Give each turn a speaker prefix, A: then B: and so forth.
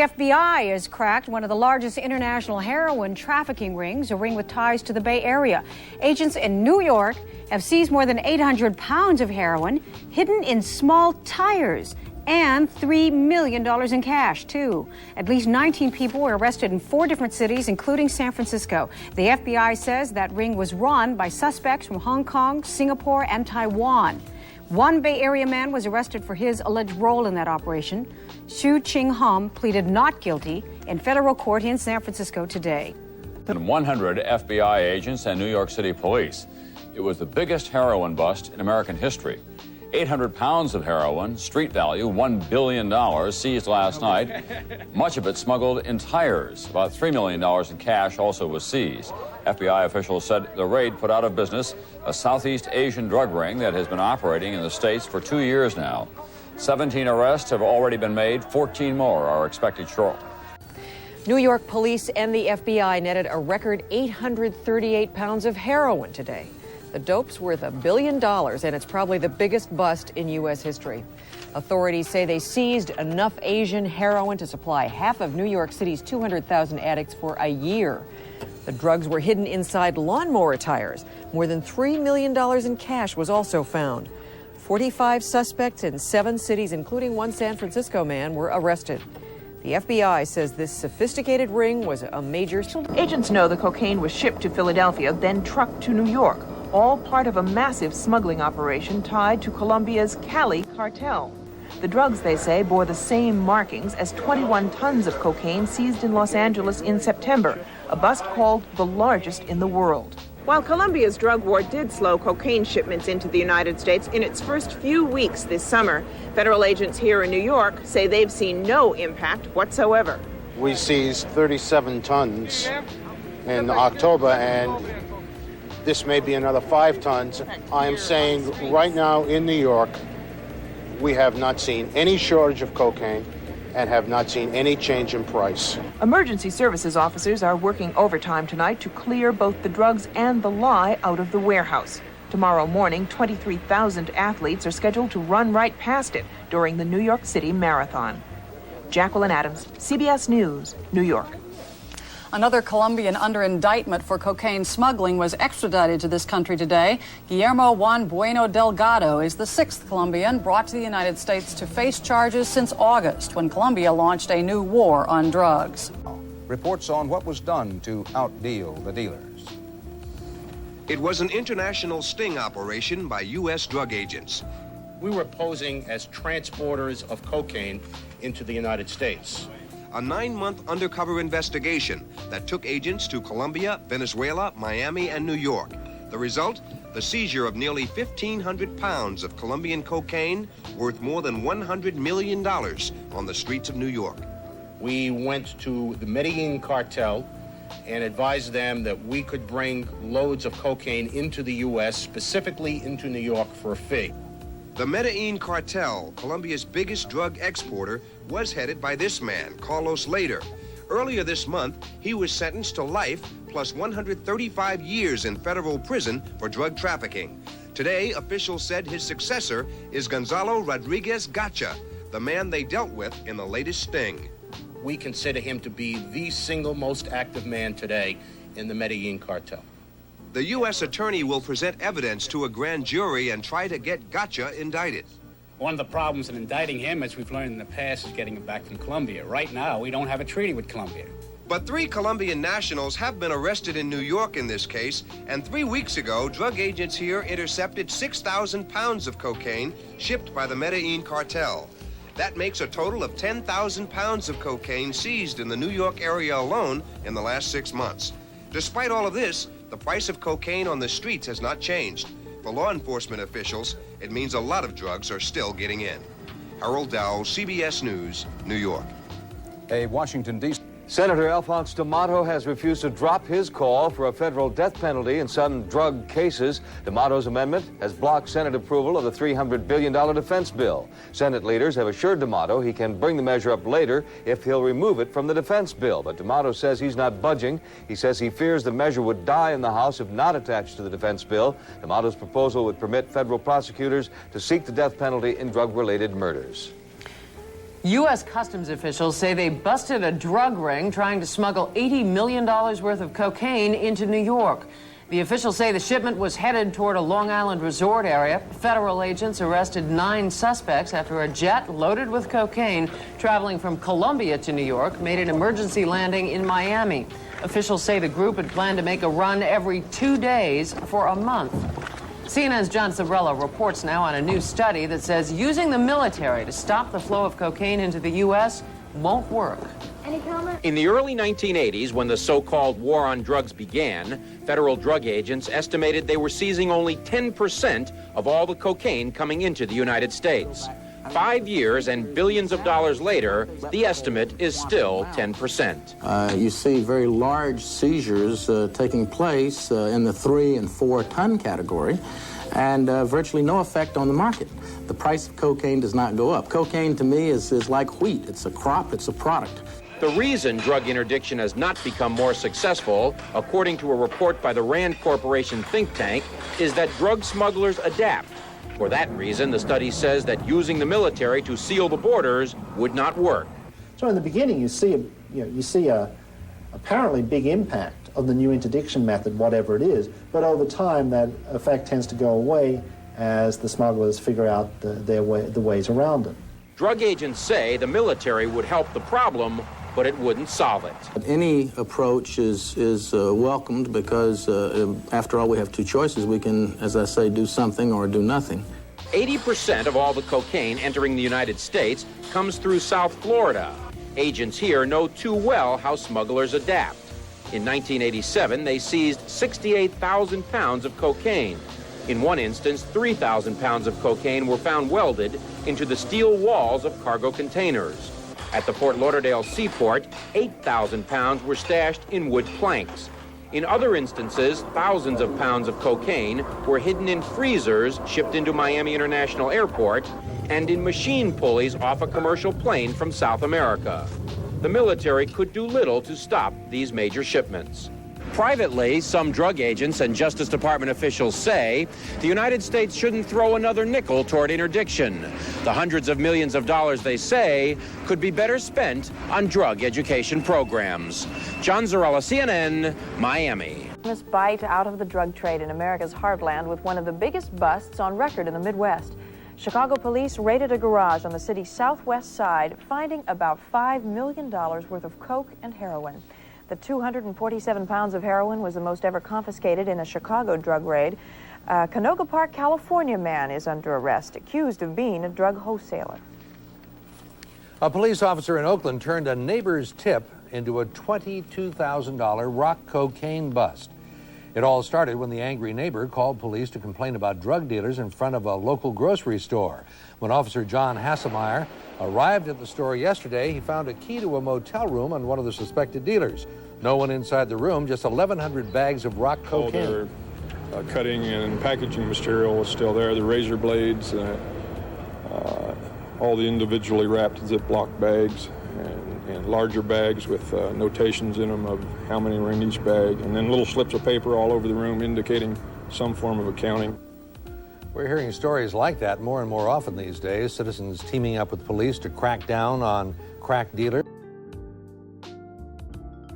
A: FBI has cracked one of the largest international heroin trafficking rings, a ring with ties to the Bay Area. Agents in New York have seized more than 800 pounds of heroin hidden in small tires and $3 million in cash, too. At least 19 people were arrested in 4 different cities, including San Francisco. The FBI says that ring was run by suspects from Hong Kong, Singapore, and Taiwan. One Bay Area man was arrested for his alleged role in that operation. Xu Ching-hum pleaded not guilty in federal court in San Francisco today.
B: 100 FBI agents and New York City police. It was the biggest heroin bust in American history. 800 pounds of heroin, street value $1 billion, seized last night. Much of it smuggled in tires. About $3 million in cash also was seized. FBI officials said the raid put out of business a Southeast Asian drug ring that has been operating in the States for 2 years now. 17 arrests have already been made. 14 more are expected shortly.
C: New York police and the FBI netted a record 838 pounds of heroin today. The dope's worth $1 billion, and it's probably the biggest bust in U.S. history. Authorities say they seized enough Asian heroin to supply half of New York City's 200,000 addicts for a year. The drugs were hidden inside lawnmower tires. More than $3 million in cash was also found. 45 suspects in 7 cities, including one San Francisco man, were arrested. The FBI says this sophisticated ring was a major...
D: Agents know the cocaine was shipped to Philadelphia, then trucked to New York, all part of a massive smuggling operation tied to Colombia's Cali cartel. The drugs, they say, bore the same markings as 21 tons of cocaine seized in Los Angeles in September, a bust called the largest in the world. While Colombia's drug war did slow cocaine shipments into the United States in its first few weeks this summer, federal agents here in New York say they've seen no impact whatsoever.
E: We seized 37 tons in October, and this may be another 5 tons. I am saying right now in New York, we have not seen any shortage of cocaine and have not seen any change in price.
D: Emergency services officers are working overtime tonight to clear both the drugs and the lie out of the warehouse. Tomorrow morning, 23,000 athletes are scheduled to run right past it during the New York City Marathon. Jacqueline Adams, CBS News, New York.
F: Another Colombian under indictment for cocaine smuggling was extradited to this country today. Guillermo Juan Bueno Delgado is the 6th Colombian brought to the United States to face charges since August, when Colombia launched a new war on drugs.
G: Reports on what was done to outdeal the dealers.
H: It was an international sting operation by U.S. drug agents.
E: We were posing as transporters of cocaine into the United States.
H: A 9-month undercover investigation that took agents to Colombia, Venezuela, Miami, and New York. The result? The seizure of nearly 1,500 pounds of Colombian cocaine worth more than $100 million on the streets of New York.
E: We went to the Medellin cartel and advised them that we could bring loads of cocaine into the U.S., specifically into New York, for a fee.
H: The Medellin cartel, Colombia's biggest drug exporter, was headed by this man, Carlos Lader. Earlier this month, he was sentenced to life plus 135 years in federal prison for drug trafficking. Today, officials said his successor is Gonzalo Rodriguez Gacha, the man they dealt with in the latest sting.
E: We consider him to be the single most active man today in the Medellin cartel.
H: The U.S. attorney will present evidence to a grand jury and try to get Gacha indicted.
I: One of the problems in indicting him, as we've learned in the past, is getting him back from Colombia. Right now, we don't have a treaty with Colombia.
H: But 3 Colombian nationals have been arrested in New York in this case, and 3 weeks ago, drug agents here intercepted 6,000 pounds of cocaine shipped by the Medellin cartel. That makes a total of 10,000 pounds of cocaine seized in the New York area alone in the last 6 months. Despite all of this, the price of cocaine on the streets has not changed. For law enforcement officials, it means a lot of drugs are still getting in. Harold Dow, CBS News, New York.
G: A Washington, D.C.
J: Senator Alphonse D'Amato has refused to drop his call for a federal death penalty in some drug cases. D'Amato's amendment has blocked Senate approval of the $300 billion defense bill. Senate leaders have assured D'Amato he can bring the measure up later if he'll remove it from the defense bill. But D'Amato says he's not budging. He says he fears the measure would die in the House if not attached to the defense bill. D'Amato's proposal would permit federal prosecutors to seek the death penalty in drug-related murders.
C: U.S. Customs officials say they busted a drug ring trying to smuggle $80 million worth of cocaine into New York. The officials say the shipment was headed toward a Long Island resort area. Federal agents arrested 9 suspects after a jet loaded with cocaine traveling from Colombia to New York made an emergency landing in Miami. Officials say the group had planned to make a run every 2 days for a month. CNN's John Sabrella reports now on a new study that says using the military to stop the flow of cocaine into the U.S. won't work.
K: Any comment?
L: In the early 1980s, when the so-called war on drugs began, federal drug agents estimated they were seizing only 10% of all the cocaine coming into the United States. 5 years and billions of dollars later, the estimate is still 10%.
M: You see very large seizures taking place in the 3 and 4 ton category, and virtually no effect on the market. The price of cocaine does not go up. Cocaine, to me, is like wheat. It's a crop, it's a product.
L: The reason drug interdiction has not become more successful, according to a report by the Rand Corporation think tank, is that drug smugglers adapt. For that reason, the study says that using the military to seal the borders would not work.
N: So in the beginning, you see a apparently big impact of the new interdiction method, whatever it is, but over time that effect tends to go away as the smugglers figure out the ways around it.
L: Drug agents say the military would help the problem, but it wouldn't solve it.
M: Any approach is welcomed because, after all, we have 2 choices. We can, as I say, do something or do nothing.
L: 80% of all the cocaine entering the United States comes through South Florida. Agents here know too well how smugglers adapt. In 1987, they seized 68,000 pounds of cocaine. In one instance, 3,000 pounds of cocaine were found welded into the steel walls of cargo containers. At the Fort Lauderdale seaport, 8,000 pounds were stashed in wood planks. In other instances, thousands of pounds of cocaine were hidden in freezers shipped into Miami International Airport and in machine pulleys off a commercial plane from South America. The military could do little to stop these major shipments. Privately, some drug agents and Justice Department officials say the United States shouldn't throw another nickel toward interdiction. The hundreds of millions of dollars, they say, could be better spent on drug education programs. John Zarella, CNN, Miami.
K: This bite out of the drug trade in America's heartland with one of the biggest busts on record in the Midwest. Chicago police raided a garage on the city's southwest side, finding about $5 million worth of coke and heroin. The 247 pounds of heroin was the most ever confiscated in a Chicago drug raid. A Canoga Park, California man is under arrest, accused of being a drug wholesaler.
O: A police officer in Oakland turned a neighbor's tip into a $22,000 rock cocaine bust. It all started when the angry neighbor called police to complain about drug dealers in front of a local grocery store. When Officer John Hasselmeyer arrived at the store yesterday, he found a key to a motel room on one of the suspected dealers. No one inside the room, just 1,100 bags of rock cocaine.
P: All their cutting and packaging material was still there, the razor blades, all the individually wrapped Ziploc bags, and larger bags with notations in them of how many were in each bag, and then little slips of paper all over the room indicating some form of accounting.
O: We're hearing stories like that more and more often these days, citizens teaming up with police to crack down on crack dealers.